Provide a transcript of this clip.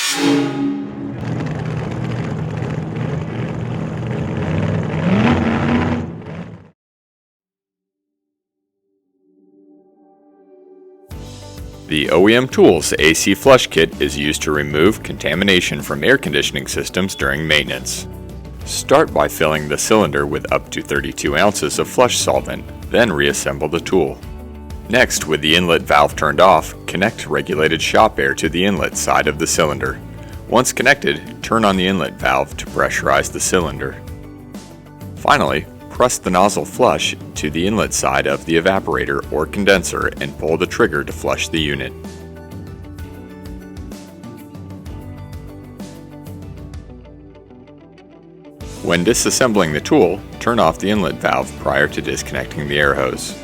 The OEMTOOLS AC Flush Kit is used to remove contamination from air conditioning systems during maintenance. Start by filling the cylinder with up to 32 ounces of flush solvent, then reassemble the tool. Next, with the inlet valve turned off, connect regulated shop air to the inlet side of the cylinder. Once connected, turn on the inlet valve to pressurize the cylinder. Finally, press the nozzle flush to the inlet side of the evaporator or condenser and pull the trigger to flush the unit. When disassembling the tool, turn off the inlet valve prior to disconnecting the air hose.